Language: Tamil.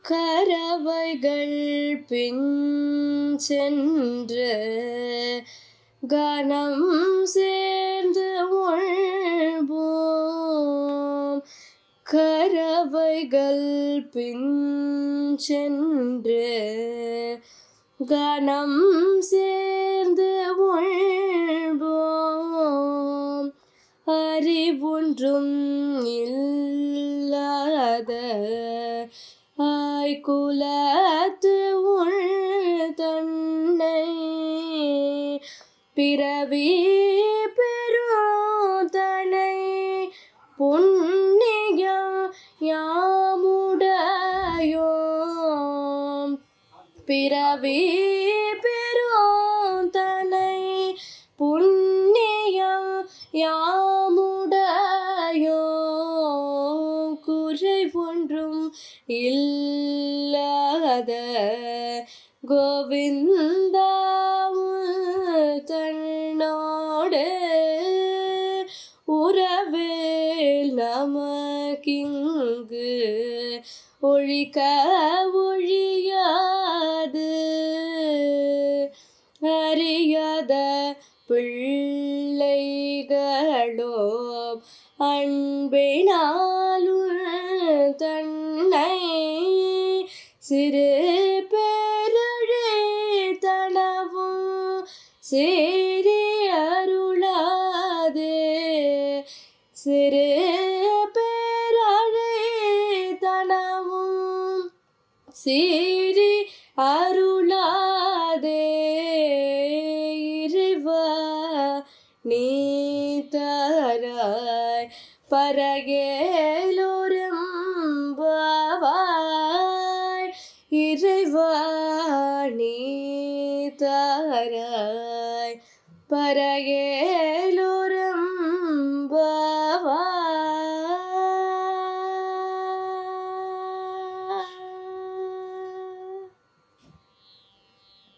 கரவைகள் பின் சென்று கனம் சேர்ந்து உள்வோம். கரவைகள் பின் சென்று கனம் சேர்ந்து உள்வோம். அறிவொன்றும் இல்லாத ஆய்குலத்து உள் தன்னை பிறவி பெருந்தனை புண்ணியம் யாமுடையோம். பிறவி பெருந்தனை புண்ணியம் யாமுடையோம். குறை ஒன்றும் இல்லாத கோவிந்தா தன்னோடு உறவில் நமக்கிங்கு ஒழிக்க ஒழியாது. அறியாத பிள்ளைகளோ அன்பினாலுள் தன்னை சிறு பேரழித்தனவும் சேரி அருளாதே. சிறு பேரழித்தனவும் சேரி அருளாதே. இறைவா நீ தாராய் பரகேலோரெம்பாவாய். இறைவா நீ தாராய் பரகே